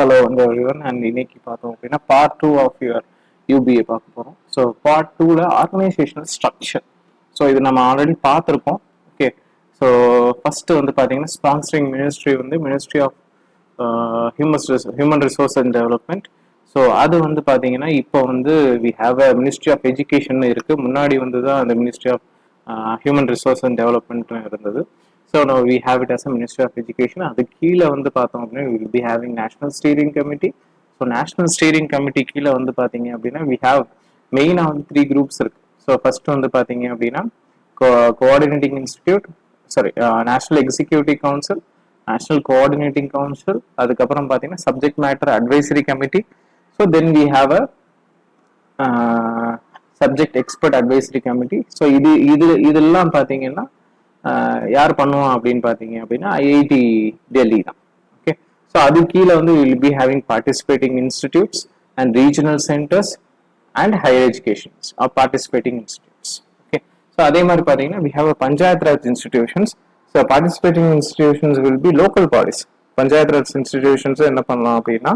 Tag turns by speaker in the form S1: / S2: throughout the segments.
S1: Hello இந்த everyone and இன்னைக்கு பார்த்தோம் அப்படின்னா பார்ட் 2 ஆஃப் யுவர் யூபிஏ பார்க்க போகிறோம். ஸோ பார்ட் 2ல ஆர்கனைசேஷனல் ஸ்ட்ரக்சர். ஸோ இது நம்ம ஆல்ரெடி பார்த்துருக்கோம். ஓகே, ஸோ ஃபர்ஸ்ட் வந்து பார்த்தீங்கன்னா ஸ்பான்சரிங் மினிஸ்ட்ரி வந்து ministry of human resource and development. So அது வந்து பார்த்தீங்கன்னா இப்போ வந்து we have a ministry of education இருக்குது. முன்னாடி வந்து தான் அந்த ministry of human resource and development இருந்தது. So now we have it as a Ministry of Education. அது கீழே வந்து பார்த்தோம் அப்படின்னா we will be having National Steering Committee. So National Steering Committee கீழே வந்து பார்த்தீங்க அப்படின்னா we have மெயினாக வந்து 3 groups இருக்கு. ஸோ ஃபர்ஸ்ட் வந்து பார்த்தீங்க அப்படின்னா coordinating institute, sorry national executive council, national coordinating council, அதுக்கப்புறம் பார்த்தீங்கன்னா subject matter advisory committee. So then we have a subject expert advisory committee. So இதெல்லாம் பார்த்தீங்கன்னா யார் பண்ணுவோம் அப்படின்னு பார்த்தீங்க அப்படின்னா ஐஐடி டெல்லி தான். ஓகே, ஸோ அது கீழே வந்து will be having participating institutes and regional centres and higher educations are participating institutes. Okay, so அதே மாதிரி பார்த்தீங்கன்னா we have a panchayat raj institutions. So participating institutions will be local bodies. Panchayat raj institutions என்ன பண்ணலாம் அப்படின்னா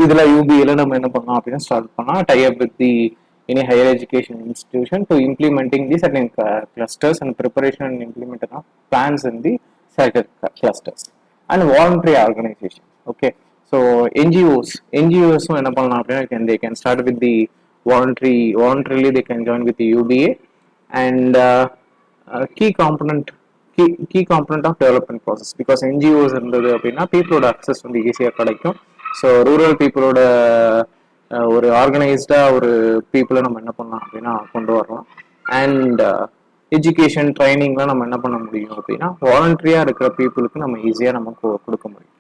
S1: இதில் யூபிஏல நம்ம என்ன பண்ணலாம் அப்படின்னா ஸ்டார்ட் பண்ணலாம் tie up with the any higher education institution to implementing the certain clusters and preparation and implementation of plans in the certain clusters and voluntary organizations. Okay, so NGOs என்ன பண்ணலாம் அப்படின்னா they can start with the voluntarily they can join with the UBA and key component of development process because NGOs இருந்தது அப்படின்னா பீப்புளோட access வந்து ஈஸியாக கிடைக்கும். So rural பீப்புளோட ஒரு ஆர்கனைஸ்டா ஒரு பீப்புளை நம்ம என்ன பண்ணலாம் அப்படின்னா கொண்டு வரலாம். அண்ட் எஜுகேஷன் ட்ரைனிங்லாம் நம்ம என்ன பண்ண முடியும் அப்படின்னா வாலண்டரியா இருக்கிற பீப்புளுக்கு நம்ம ஈஸியாக நம்ம கொடுக்க முடியும்.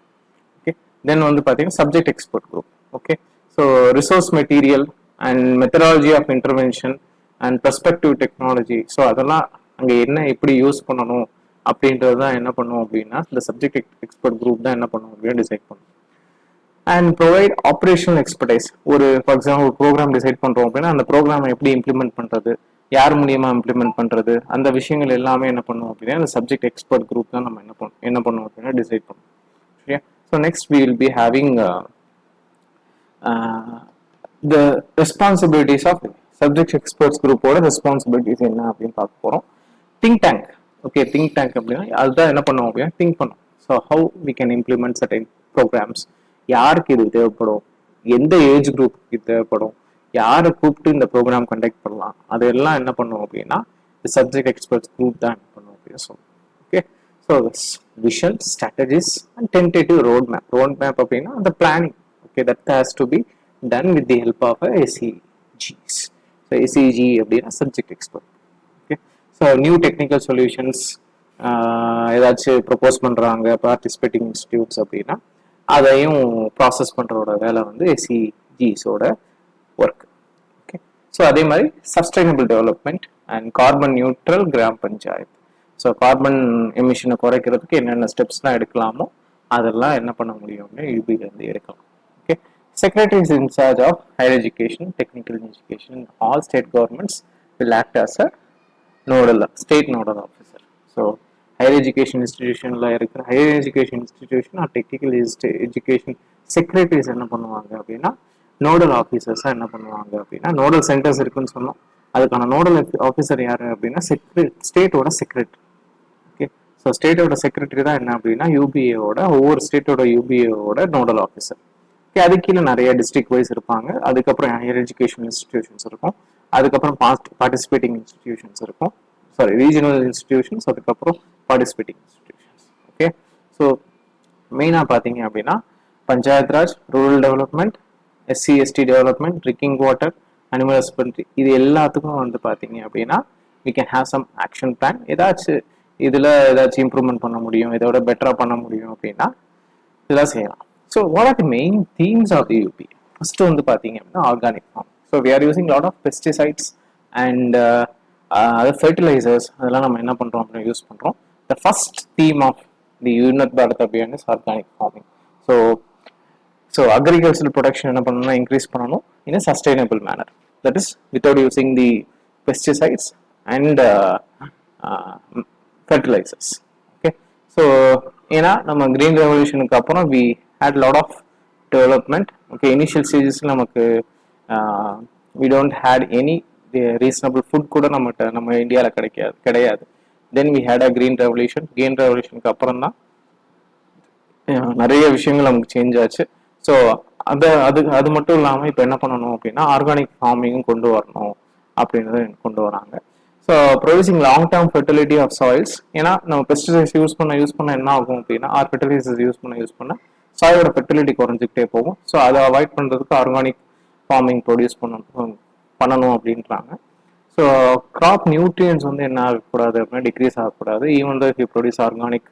S1: ஓகே, தென் வந்து பார்த்தீங்கன்னா subject expert group. Okay, so resource material and methodology of intervention and perspective technology. So அதெல்லாம் அங்கே என்ன எப்படி யூஸ் பண்ணணும் அப்படின்றது தான் என்ன பண்ணுவோம் அப்படின்னா இந்த சப்ஜெக்ட் எக்ஸ்பர்ட் குரூப் தான் என்ன பண்ணுவோம் அப்படின்னு டிசைட் பண்ணுவோம். And provide operational expertise. ஒரு ஃபார் எக்ஸாம்பிள் ஒரு ப்ரோக்ராம் டிசைட் பண்ணுறோம் அப்படின்னா அந்த ப்ரோக்ராமை எப்படி இம்ப்ளிமெண்ட் பண்ணுறது, யார் மூலியமாக இம்ப்ளிமெண்ட் பண்ணுறது, அந்த விஷயங்கள் எல்லாமே என்ன பண்ணுவோம் அப்படின்னா அந்த சப்ஜெக்ட் எக்ஸ்பர்ட் குரூப் தான் நம்ம என்ன பண்ணுவோம் அப்படின்னா டிசைட் பண்ணுவோம். சரியா? So next we will be having the responsibilities of subject experts குரூப்போட ரெஸ்பான்சிபிலிட்டிஸ் என்ன அப்படின்னு பார்க்க போகிறோம். Think tank. Okay, think tank அப்படின்னா அதுதான் என்ன பண்ணுவோம் அப்படின்னா திங்க் பண்ணுவோம். So how we can implement certain programmes, யாருக்கு இது தேவைப்படும், எந்த ஏஜ் குரூப்புக்கு தேவைப்படும், யாரை கூப்பிட்டு இந்த ப்ரோக்ராம் கண்டக்ட் பண்ணலாம், அதெல்லாம் என்ன பண்ணுவோம் அப்படின்னா சப்ஜெக்ட் எக்ஸ்பர்ட்ஸ் குரூப் தான் என்ன பண்ணுவோம் அப்படின்னு சொல்லுவோம். Okay, so vision, strategies and tentative road map அப்படின்னா அந்த planning. Okay, that has to be done with the help of SEGs. So SEG அப்படின்னா subject expert. Okay, so new technical solutions ஏதாச்சும் propose பண்ணுறாங்க பார்ட்டிசிபேட்டிங் இன்ஸ்டிடியூட்ஸ் அப்படின்னா அதையும் process பண்ணுறோட வேலை வந்து SEGஸோட work. Okay, so அதே மாதிரி sustainable development and carbon neutral gram panchayat. So carbon எமிஷனை குறைக்கிறதுக்கு என்னென்ன ஸ்டெப்ஸ்லாம் எடுக்கலாமோ அதெல்லாம் என்ன பண்ண முடியும்னு யூபிலேருந்து எடுக்கலாம். Okay, secretaries in charge of higher education, technical education, all state governments will act as a state nodal officer. So higher education இன்ஸ்டிடியூஷனில் இருக்கிற higher education institution or technical education secretaries என்ன பண்ணுவாங்க அப்படின்னா நோடல் ஆஃபீஸர்ஸாக என்ன பண்ணுவாங்க அப்படின்னா நோடல் சென்டர்ஸ் இருக்குன்னு சொன்னோம். அதுக்கான நோடல் ஆஃபீஸர் யார் அப்படின்னா ஸ்டேட்டோட செக்ரட்டரி. ஓகே, ஸோ ஸ்டேட்டோட செக்ரட்டரி தான் என்ன அப்படின்னா யூபிஏவோட ஒவ்வொரு ஸ்டேட்டோட யூபிஏவோட நோடல் ஆஃபீஸர். ஓகே, அது கீழே நிறைய டிஸ்ட்ரிக்ட் வைஸ் இருப்பாங்க. அதுக்கப்புறம் ஹையர் எஜுகேஷன் இன்ஸ்டிடியூஷன்ஸ் இருக்கும். அதுக்கப்புறம் பார்ட்டிசிபேட்டிங் இன்ஸ்டிடியூஷன்ஸ் இருக்கும். சாரி, ரீஜனல் இன்ஸ்டிடியூஷன்ஸ், அதுக்கப்புறம் பார்ட்டிசிபேட்டிங் இன்ஸ்டிடியூஷன்ஸ். ஓகே, ஸோ மெயினாக பார்த்தீங்க அப்படின்னா panchayat raj, rural development, SC/ST development, drinking water, animal husbandry, இது எல்லாத்துக்கும் வந்து பார்த்தீங்க அப்படின்னா we can have some action plan. இதில் ஏதாச்சும் இம்ப்ரூவ்மெண்ட் பண்ண முடியும், இதோட பெட்டராக பண்ண முடியும் அப்படின்னா இதெல்லாம் செய்யலாம். So what are the main themes of the UBA? First வந்து பார்த்தீங்க அப்படின்னா organic farm. So we are using lot of pesticides and அது ஃபெர்டிலைசர்ஸ், அதெல்லாம் நம்ம என்ன பண்ணுறோம் அப்படின்னு யூஸ் பண்ணுறோம். The first theme of the Unnat Bharat Abhiyan is organic farming. So agricultural production என்ன பண்ணணும்னா இன்க்ரீஸ் பண்ணணும் in a sustainable manner, that is without using the pesticides and fertilisers. Okay, so ஏன்னா நம்ம கிரீன் ரெவல்யூஷனுக்கு அப்புறம் we had lot of development. Okay, initial stages நமக்கு we don't had any reasonable food கூட நம்ம இந்தியாவில் கிடையாது. Then we had a green revolution. Green revolutionக்கு அப்புறம் தான் நிறைய விஷயங்கள் நமக்கு சேஞ்ச் ஆச்சு. ஸோ அது மட்டும் இல்லாமல் இப்போ என்ன பண்ணணும் அப்படின்னா ஆர்கானிக் ஃபார்மிங்கும் கொண்டு வரணும் அப்படின்றத கொண்டு வராங்க. So producing long term fertility of soils. ஏன்னா நம்ம பெஸ்டிசைட்ஸ் யூஸ் பண்ண என்ன ஆகும் அப்படின்னா ஃபெர்டிலைசர்ஸ் யூஸ் பண்ண சாயோட ஃபெர்டிலிட்டி குறைஞ்சிக்கிட்டே போகும். ஸோ அதை அவாய்ட் பண்ணுறதுக்கு ஆர்கானிக் ஃபார்மிங் பண்ணணும் அப்படின்றாங்க. ஸோ கிராப் நியூட்ரியன்ஸ் வந்து என்ன ஆகக்கூடாது அப்படின்னா டிக்ரீஸ் ஆகக்கூடாது. Even though if you produce organic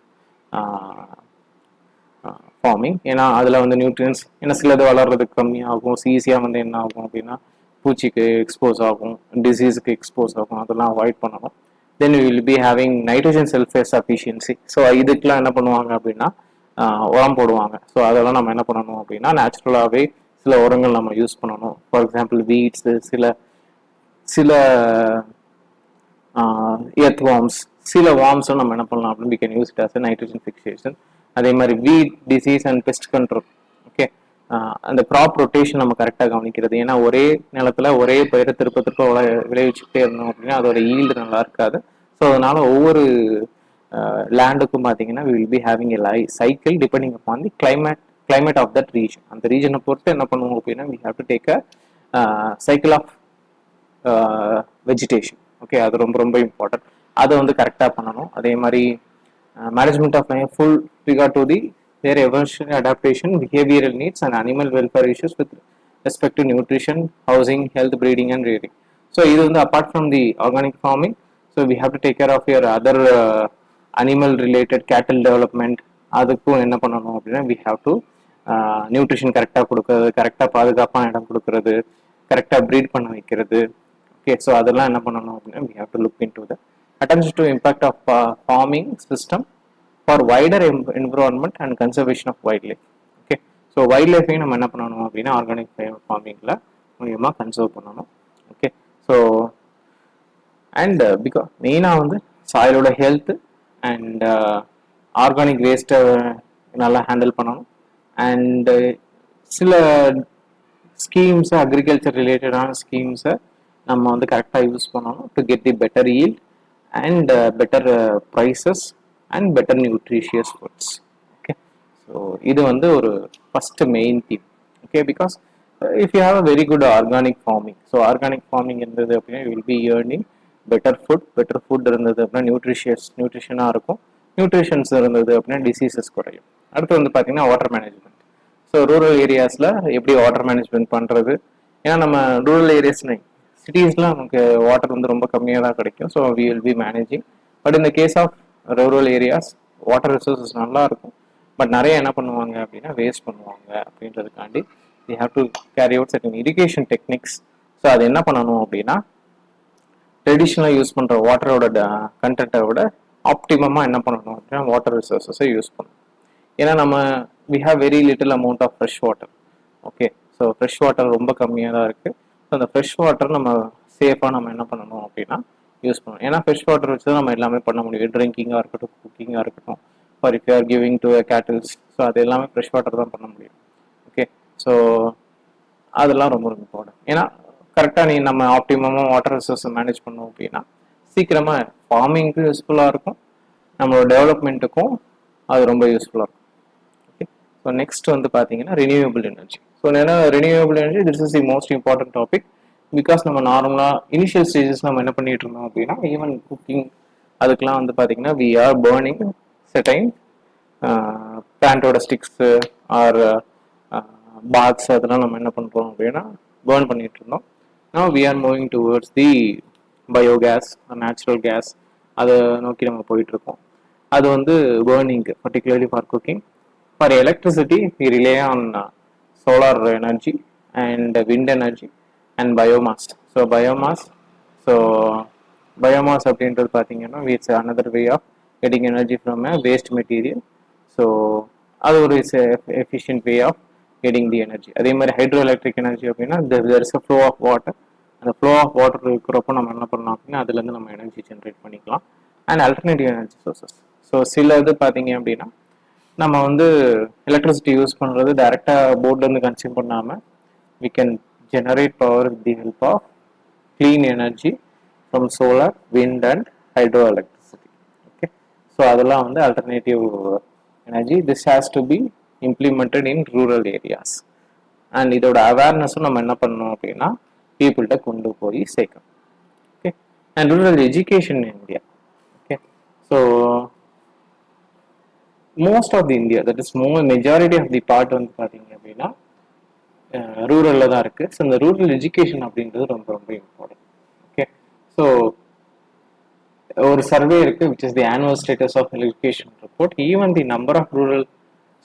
S1: farming. ஏன்னா அதில் வந்து நியூட்ரியன்ஸ் ஏன்னா சிலது வளர்றதுக்கு கம்மியாகும். ஈஸியாக வந்து என்ன ஆகும் அப்படின்னா பூச்சிக்கு எக்ஸ்போஸ் ஆகும், டிசீஸுக்கு எக்ஸ்போஸ் ஆகும். அதெல்லாம் அவாய்ட் பண்ணணும். Then we will be having nitrogen sulphate sufficiency. So இதுக்கெலாம் என்ன பண்ணுவாங்க அப்படின்னா உரம் போடுவாங்க. ஸோ அதெல்லாம் நம்ம என்ன பண்ணணும் அப்படின்னா நேச்சுரலாகவே சில உரங்கள் நம்ம யூஸ் பண்ணணும். ஃபார் எக்ஸாம்பிள் வீட்ஸு, சில எர்த் வார்ம்ஸ், சில வார்ம்ஸும் நம்ம என்ன பண்ணலாம் அப்படின்னு we can use it as a nitrogen fixation. அதே மாதிரி வீட் disease and pest control. Okay, அந்த க்ராப் ரொட்டேஷன் நம்ம கரெக்டாக கவனிக்கிறது. ஏன்னா ஒரே நிலத்துல ஒரே பயிரை திருப்ப விளைவிச்சுக்கிட்டே இருந்தோம் அப்படின்னா அதோட ஈல்டு நல்லா இருக்காது. ஸோ அதனால ஒவ்வொரு லேண்டுக்கும் பார்த்தீங்கன்னா we will be having a cycle depending upon the climate of that region. அந்த ரீஜனை பொறுத்து என்ன பண்ணுவோம் அப்படின்னா we have to take a cycle of vegetation. Okay, அது ரொம்ப ரொம்ப இம்பார்ட்டன்ட். அதை வந்து கரெக்டாக பண்ணணும். அதே மாதிரி management of full regard to their evolutionary adaptation, behavioral needs and animal welfare issues with respect to nutrition, housing, health, breeding and rearing. So இது வந்து apart from the organic farming, so we have to take care of your other animal related cattle development. அதுக்கும் என்ன பண்ணணும் அப்படின்னா we have to nutrition கரெக்டாக கொடுக்கறது, கரெக்டாக பாதுகாப்பான இடம் கொடுக்கறது, கரெக்டாக ப்ரீட் பண்ண வைக்கிறது. ஓகே, ஸோ அதெல்லாம் என்ன பண்ணணும் அப்படின்னா we have to look into the attention to impact of farming system for wider environment and conservation of wildlife. Okay, so wild லைஃபையும் நம்ம என்ன பண்ணணும் அப்படின்னா ஆர்கானிக் ஃபார்மிங்கில் மூலியமாக கன்சர்வ் பண்ணணும். ஓகே, ஸோ அண்ட் பிகாஸ் மெயினாக வந்து சாயிலோட ஹெல்த் அண்ட் ஆர்கானிக் வேஸ்ட்டை நல்லா ஹேண்டில் பண்ணணும். அண்டு சில ஸ்கீம்ஸை அக்ரிகல்ச்சர் ரிலேட்டடான ஸ்கீம்ஸை நம்ம வந்து கரெக்டாக யூஸ் பண்ணணும் to get the better yield and better prices and better nutritious foods. Okay, so இது வந்து ஒரு first main theme. Okay, because if you have a very good organic farming, so organic farming இருந்தது அப்படின்னா you will be earning better food இருந்தது அப்படின்னா நியூட்ரிஷனாக இருக்கும். Nutritions இருந்தது அப்படின்னா டிசீசஸ் குறையும். அடுத்து வந்து பார்த்தீங்கன்னா வாட்டர் மேனேஜ்மெண்ட். ஸோ ரூரல் ஏரியாஸில் எப்படி வாட்டர் மேனேஜ்மெண்ட் பண்ணுறது? ஏன்னா நம்ம ரூரல் ஏரியாஸ்னு சிட்டிஸில் நமக்கு வாட்டர் வந்து ரொம்ப கம்மியாக தான் கிடைக்கும். So we will be managing. But இந்த case of rural areas water resources நல்லா இருக்கும். பட் நிறைய என்ன பண்ணுவாங்க அப்படின்னா வேஸ்ட் பண்ணுவாங்க. அப்படின்றதுக்காண்டி we have to carry out certain irrigation techniques. So அது என்ன பண்ணணும் அப்படின்னா ட்ரெடிஷ்னலாக யூஸ் பண்ணுற வாட்டரோட கண்டென்ட்டை விட ஆப்டிமமாக என்ன பண்ணணும் அப்படின்னா வாட்டர் ரிசோர்ஸஸை யூஸ் பண்ணணும். ஏன்னா நம்ம we have very little amount of fresh water. Okay, so fresh water ரொம்ப கம்மியாக தான் இருக்குது. ஸோ அந்த ஃப்ரெஷ் வாட்டர் நம்ம சேஃபாக நம்ம என்ன பண்ணணும் அப்படின்னா யூஸ் பண்ணணும். ஏன்னா ஃப்ரெஷ் வாட்டர் வச்சு தான் நம்ம எல்லாமே பண்ண முடியும். ட்ரிங்கிங்காக இருக்கட்டும், குக்கிங்காக இருக்கட்டும், for if you are giving to cattles, so அது எல்லாமே ஃப்ரெஷ் வாட்டர் தான் பண்ண முடியும். ஓகே, ஸோ அதெல்லாம் ரொம்ப ரொம்ப இம்பார்ட்டன்ட். ஏன்னா கரெக்டாக நம்ம ஆப்டிமமாக வாட்டர் ரிசோர்ஸை மேனேஜ் பண்ணோம் அப்படின்னா சீக்கிரமாக ஃபார்மிங்க்கு யூஸ்ஃபுல்லாக இருக்கும், நம்மளோட டெவலப்மெண்ட்டுக்கும் அது ரொம்ப யூஸ்ஃபுல்லாக இருக்கும். ஓகே, ஸோ நெக்ஸ்ட் வந்து பார்த்தீங்கன்னா ரினியூவபிள் எனர்ஜி. ஸோ ஏன்னா renewable energy this is the most important topic. Because நம்ம நார்மலாக இனிஷியல் ஸ்டேஜஸ் நம்ம என்ன பண்ணிட்டு இருந்தோம் அப்படின்னா ஈவன் குக்கிங் அதுக்கெலாம் வந்து பார்த்தீங்கன்னா வி ஆர் பர்னிங் செட்டைன் பிளான்டோட ஸ்டிக்ஸு ஆர் பாத்ஸ் அதெல்லாம் நம்ம என்ன பண்ணுறோம் அப்படின்னா பேர்ன் பண்ணிட்டு இருந்தோம். Now we are moving towards the biogas, natural gas. அதை நோக்கி நம்ம போயிட்டு இருக்கோம். அது வந்து burning, particularly for cooking. For electricity, we rely on solar energy and wind energy and biomass. So biomass அப்படின்றது பார்த்தீங்கன்னா it's another way of getting energy from a waste material. So அது ஒரு efficient way of getting the energy. அதே மாதிரி hydro electric energy அப்படின்னா there is a flow of water. அந்த flow of water இருக்கிறப்போ நம்ம என்ன பண்ணலாம் அப்படின்னா அதுலேருந்து நம்ம எனர்ஜி ஜென்ரேட் பண்ணிக்கலாம். And alternative energy sources. So சில இது பார்த்தீங்க அப்படின்னா நம்ம வந்து எலக்ட்ரிசிட்டி யூஸ் பண்ணுறது டைரெக்டாக போர்ட்லேருந்து கன்சியூம் பண்ணாமல் we can generate power with the help of clean energy from solar, wind and hydroelectricity. Okay, so அதெல்லாம் வந்து alternative energy. This has to be implemented in rural areas. And இதோட அவேர்னஸும் நம்ம என்ன பண்ணணும் அப்படின்னா பீப்புள்கிட்ட கொண்டு போய் சேர்க்கணும். Okay, and rural education in India. Okay, so most of the India, that is more majority of the part வந்து பார்த்தீங்க அப்படின்னா ரூரலில் தான் இருக்குது. ஸோ இந்த ரூரல் எஜுகேஷன் அப்படின்றது ரொம்ப ரொம்ப இம்பார்ட்டன்ட். ஓகே, ஸோ ஒரு சர்வே இருக்கு which is the annual status of education report. Even the number of rural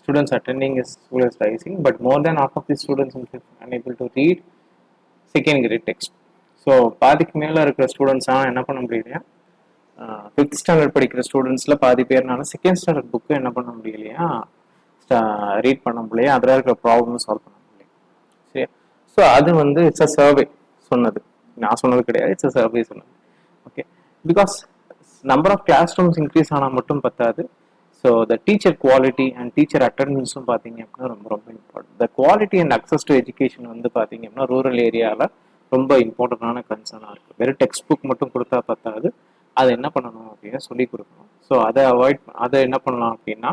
S1: students attending is school is rising, but more than half of the students are unable to read second grade text. So பாதிக்கு மேலே இருக்கிற ஸ்டூடெண்ட்ஸாக என்ன பண்ண முடியலையா, fifth standard படிக்கிற ஸ்டூடெண்ட்ஸில் பாதி பேர்னால second standard book என்ன பண்ண முடியலையா, ரீட் பண்ண முடியலையா, அதில் இருக்கிற ப்ராப்ளம் சால்வ் பண்ண முடியல. சரி, ஸோ அது வந்து இட்ஸ் அ சர்வே சொன்னது, நான் சொன்னது கிடையாது, இட்ஸ் அ சர்வே சொன்னது. Okay, because number of classrooms increase ஆனால் மட்டும் பத்தாது. So the teacher quality and teacher அட்டண்டன்ஸும் பார்த்தீங்க அப்படின்னா ரொம்ப ரொம்ப important. The quality and access to education வந்து பார்த்தீங்க அப்படின்னா ரூரல் ஏரியாவில் ரொம்ப இம்பார்ட்டண்டான கன்சர்னாக இருக்குது. வெறும் டெக்ஸ்ட் புக் மட்டும் கொடுத்தா பத்தாது, அதை என்ன பண்ணணும் அப்படின்னா சொல்லிக் கொடுக்கணும். ஸோ அதை என்ன பண்ணலாம் அப்படின்னா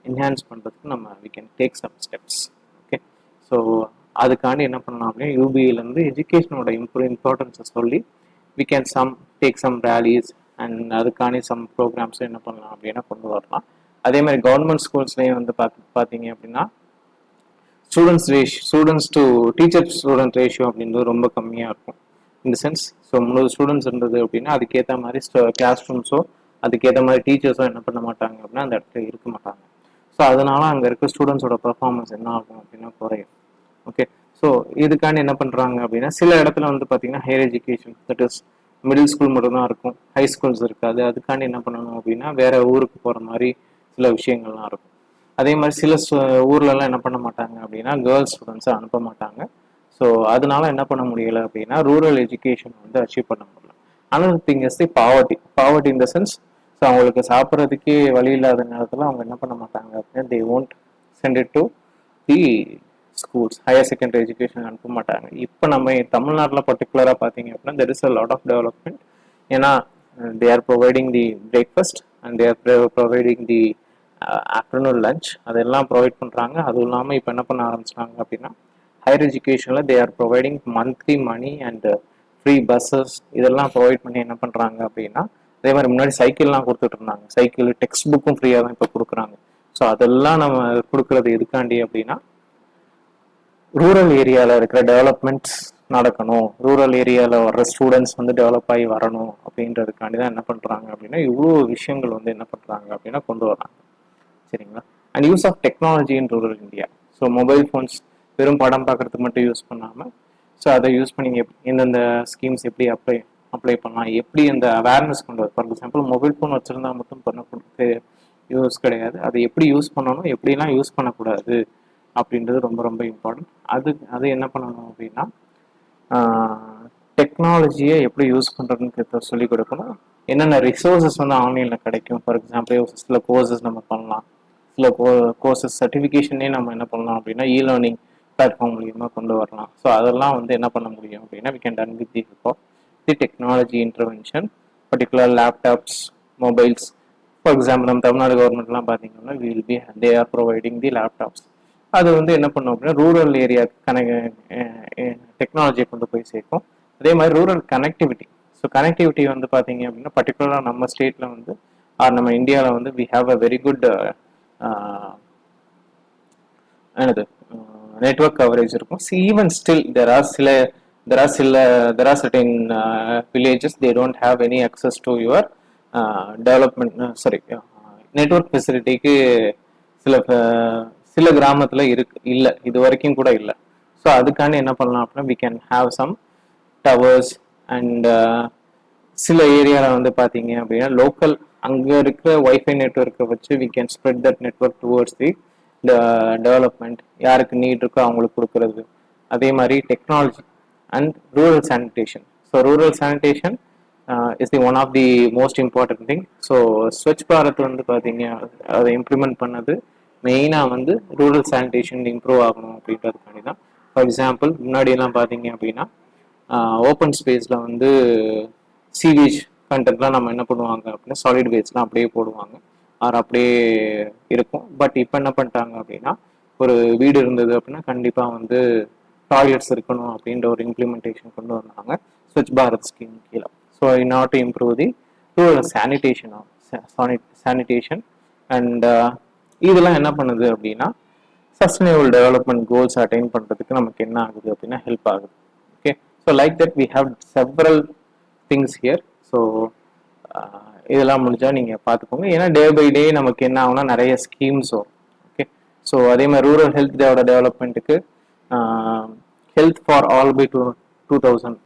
S1: என்ஹான்ஸ் பண்ணுறதுக்கு நம்ம we can take some steps. Okay, so அதுக்காண்டி என்ன பண்ணலாம் அப்படின்னா யூபிஐலேருந்து எஜுகேஷனோட இம்பார்ட்டன்ஸை சொல்லி we can take some rallies and அதுக்காண்டி சம் ப்ரோக்ராம்ஸ் என்ன பண்ணலாம் அப்படின்னா கொண்டு வரலாம். அதே மாதிரி கவர்மெண்ட் ஸ்கூல்ஸ்லேயும் வந்து பார்த்தீங்க அப்படின்னா students to teacher student ratio அப்படின்றது ரொம்ப கம்மியாக இருக்கும். இந்த சென்ஸ், ஸோ 3 ஸ்டூடெண்ட்ஸ் இருந்தது அப்படின்னா அதுக்கேற்ற மாதிரி கிளாஸ் ரூம்ஸோ அதுக்கேற்ற மாதிரி டீச்சர்ஸோ என்ன பண்ண மாட்டாங்க அப்படின்னா அந்த இடத்துல இருக்க மாட்டாங்க. ஸோ அதனால அங்கே இருக்க ஸ்டூடெண்ட்ஸோட பர்ஃபார்மன்ஸ் என்ன ஆகும் அப்படின்னா குறையும். ஓகே, ஸோ இதுக்காண்டி என்ன பண்ணுறாங்க அப்படின்னா சில இடத்துல வந்து பார்த்தீங்கன்னா higher education, that is middle school மட்டும்தான் இருக்கும், ஹை ஸ்கூல்ஸ் இருக்காது. அதுக்காண்டி என்ன பண்ணணும் அப்படின்னா வேற ஊருக்கு போகிற மாதிரி சில விஷயங்கள்லாம் இருக்கும். அதே மாதிரி சில ஊர்லலாம் என்ன பண்ண மாட்டாங்க அப்படின்னா கேர்ள்ஸ் ஸ்டூடெண்ட்ஸை அனுப்ப மாட்டாங்க. ஸோ அதனால என்ன பண்ண முடியலை அப்படின்னா ரூரல் எஜுகேஷன் வந்து அச்சீவ் பண்ண முடியல. ஆனால் thing is the poverty in the sense, so அவங்களுக்கு சாப்பிட்றதுக்கே வழி இல்லாத நேரத்தில் அவங்க என்ன பண்ண மாட்டாங்க அப்படின்னா they won't send it to the schools, higher secondary education அனுப்ப மாட்டாங்க. இப்போ நம்ம தமிழ்நாட்டில் பர்டிகுலராக பார்த்தீங்க அப்படின்னா there is a lot of development. ஏன்னா they are providing the breakfast and they are providing the afternoon lunch, அதெல்லாம் ப்ரொவைட் பண்ணுறாங்க. அதுவும் இல்லாமல் இப்போ என்ன பண்ண ஆரம்பிச்சிட்டாங்க அப்படின்னா ஹையர் எஜுகேஷனில் they are providing monthly money and free buses இதெல்லாம் ப்ரொவைட் பண்ணி என்ன பண்ணுறாங்க அப்படின்னா, அதே மாதிரி முன்னாடி சைக்கிள்லாம் கொடுத்துட்டு இருந்தாங்க, சைக்கிள் டெக்ஸ்ட் புக்கும் ஃப்ரீயாக தான் இப்போ கொடுக்குறாங்க. ஸோ அதெல்லாம் நம்ம கொடுக்குறது எதுக்காண்டி அப்படின்னா ரூரல் ஏரியாவில் இருக்கிற டெவலப்மெண்ட்ஸ் நடக்கணும், ரூரல் ஏரியாவில் வர்ற ஸ்டூடெண்ட்ஸ் வந்து டெவலப் ஆகி வரணும் அப்படின்றதுக்காண்டி தான் என்ன பண்ணுறாங்க அப்படின்னா இவ்வளோ விஷயங்கள் வந்து என்ன பண்ணுறாங்க அப்படின்னா கொண்டு வராங்க. சரிங்களா, and use of technology in rural India. So mobile phones வெறும் படம் பார்க்குறதுக்கு மட்டும் யூஸ் பண்ணாமல், ஸோ அதை யூஸ் பண்ணி எந்தெந்த ஸ்கீம்ஸ் எப்படி அப்ளை பண்ணலாம், எப்படி அந்த அவேர்னஸ் கொண்டு வரும். ஃபார் எக்ஸாம்பிள் மொபைல் ஃபோன் வச்சுருந்தா மட்டும் பண்ண யூஸ் கிடையாது, அதை எப்படி யூஸ் பண்ணணும், எப்படிலாம் யூஸ் பண்ணக்கூடாது அப்படின்றது ரொம்ப ரொம்ப இம்பார்ட்டன்ட். அது என்ன பண்ணணும் அப்படின்னா டெக்னாலஜியை எப்படி யூஸ் பண்ணுறதுன்னு சொல்லிக் கொடுக்கணும். என்னென்ன ரிசோர்ஸஸ் வந்து ஆன்லைனில் கிடைக்கும், ஃபார் எக்ஸாம்பிள் சில கோர்சஸ் நம்ம பண்ணலாம், சில கோர்சஸ் சர்டிஃபிகேஷனே நம்ம என்ன பண்ணலாம் அப்படின்னா லேர்னிங் பிளாட்ஃபார்ம் மூலியமாக கொண்டு வரலாம். ஸோ அதெல்லாம் வந்து என்ன பண்ண முடியும் அப்படின்னா we can done with the help of the technology intervention, particular laptops, mobiles. For example நம்ம தமிழ்நாடு கவர்மெண்ட்லாம் பார்த்தீங்கன்னா they are providing the laptops. அது வந்து என்ன பண்ணும் அப்படின்னா ரூரல் ஏரியா டெக்னாலஜியை கொண்டு போய் சேர்க்கும். அதே மாதிரி ரூரல் கனெக்டிவிட்டி. ஸோ கனெக்டிவிட்டி வந்து பார்த்தீங்க அப்படின்னா பர்டிகுலராக நம்ம ஸ்டேட்டில் வந்து நம்ம இந்தியாவில் வந்து we have a very good என்னது நெட்வொர்க் கவரேஜ் இருக்கும். Even still there are certain villages they don't have any access to your development network ஃபெசிலிட்டிக்கு சில கிராமத்தில் இல்லை, இது வரைக்கும் கூட இல்லை. ஸோ அதுக்காண்டி என்ன பண்ணலாம் அப்படின்னா we can have some towers and சில ஏரியாவில் வந்து பார்த்தீங்க அப்படின்னா லோக்கல் அங்கே இருக்கிற வைஃபை நெட்வொர்க்கை வச்சு we can spread that network towards the development, யாருக்கு நீட் இருக்கோ அவங்களுக்கு கொடுக்கறது. அதே மாதிரி technology and rural sanitation. So rural sanitation is the one of the most important thing. So Swachh Bharat வந்து பார்த்தீங்க அதை இம்ப்ளிமெண்ட் பண்ணது மெயினாக வந்து ரூரல் சானிடேஷன் இம்ப்ரூவ் ஆகணும் அப்படின்றதுக்காண்டி தான். ஃபார் எக்ஸாம்பிள் முன்னாடியெல்லாம் பார்த்தீங்க அப்படின்னா ஓப்பன் ஸ்பேஸில் வந்து சீவேஜ் கண்டென்ட்லாம் நம்ம என்ன பண்ணுவாங்க அப்படின்னா சாலிட் வேஸ்ட்லாம் அப்படியே போடுவாங்க, ஆர் அப்படியே இருக்கும். பட் இப்போ என்ன பண்ணிட்டாங்க அப்படின்னா ஒரு வீடு இருந்தது அப்படின்னா கண்டிப்பாக வந்து டாய்லெட்ஸ் இருக்கணும் அப்படின்ற ஒரு இம்ப்ளிமெண்டேஷன் கொண்டு வந்தாங்க ஸ்வச் பாரத் ஸ்கீம் கீழே. So in order to improve the rural sanitation and இதெல்லாம் என்ன பண்ணுது அப்படின்னா சஸ்டைனபிள் டெவலப்மெண்ட் கோல்ஸ் அட்டைன் பண்ணுறதுக்கு நமக்கு என்ன ஆகுது அப்படின்னா ஹெல்ப் ஆகுது. Okay, so like that we have several things here. So இதெல்லாம் முடிஞ்சால் நீங்கள் பார்த்துக்கோங்க. ஏன்னா டே பை டே நமக்கு என்ன ஆகும்னா நிறைய ஸ்கீம்ஸ் வரும். ஓகே, ஸோ அதே மாதிரி ரூரல் ஹெல்த் டெவலப்மெண்ட்டுக்கு ஹெல்த் ஃபார் ஆல் பை 2000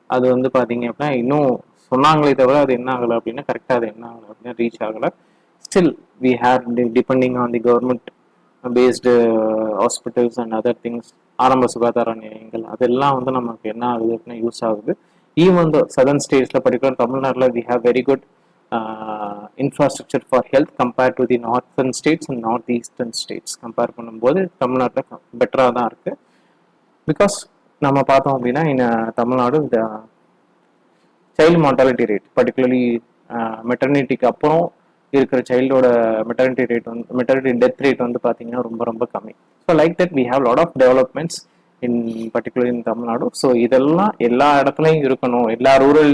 S1: அது வந்து பார்த்தீங்க அப்படின்னா இன்னும் சொன்னாங்களே தவிர அது என்ன ஆகலை அப்படின்னா கரெக்டாக அது என்ன ஆகலை அப்படின்னா ரீச் ஆகலை. Still we have depending on the government based hospitals and other things, ஆரம்ப சுகாதார நிலையங்கள் அதெல்லாம் வந்து நமக்கு என்ன ஆகுது அப்படின்னா யூஸ் ஆகுது. ஈவன் த சதர்ன் ஸ்டேட்ஸில் பர்டிகுலர் தமிழ்நாட்டில் we have very good infrastructure for health compared to the northern states and north eastern states compare பண்ணும்போது தமிழ்நாட்டில் பெட்டராக தான் இருக்குது. பிகாஸ் நம்ம பார்த்தோம் அப்படின்னா தமிழ்நாடு இந்த சைல்டு மார்டாலிட்டி ரேட் பர்டிகுலர்லி மெட்டர்னிட்டிக்கு அப்புறம் இருக்கிற சைல்டோட மெட்டர்னிட்டி டெத் ரேட் வந்து பார்த்தீங்கன்னா ரொம்ப ரொம்ப கம்மி. So like that we have lot of developments in particular in Tamil Nadu. So இதெல்லாம் எல்லா இடத்துலையும் இருக்கணும், எல்லா ரூரல்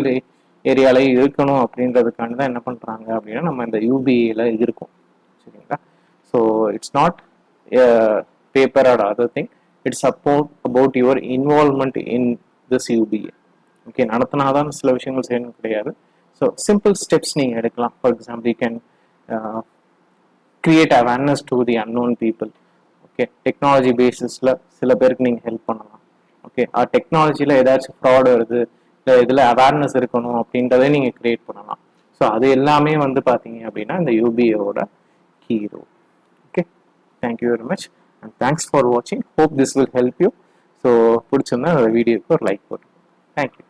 S1: ஏரியாலையும் இருக்கணும் அப்படின்றதுக்காண்டி தான் என்ன பண்ணுறாங்க அப்படின்னா நம்ம இந்த யூபிஏல இருக்கோம். சரிங்களா? So it's not paper or other thing, it's about your involvement in this UBA. Okay, நடத்தினாதான் சில விஷயங்கள் செய்யணும் கிடையாது. ஸோ சிம்பிள் ஸ்டெப்ஸ் நீங்கள் எடுக்கலாம். For example you can create awareness to the unknown people. Okay, technology பேசிஸில் சில பேருக்கு நீங்கள் ஹெல்ப் பண்ணலாம். ஓகே, டெக்னாலஜியில் ஏதாச்சும் ஃப்ராட் வருது, இல்லை இதில் அவேர்னஸ் இருக்கணும் அப்படின்றதே நீங்கள் கிரியேட் பண்ணலாம். ஸோ அது எல்லாமே வந்து பார்த்தீங்க அப்படின்னா இந்த யூபிஏவோட key role. Okay, thank you very much and thanks for வாட்சிங். Hope this will help you. So பிடிச்சிருந்தா அந்த வீடியோக்கு ஒரு லைக் போட்டு தேங்க்யூ.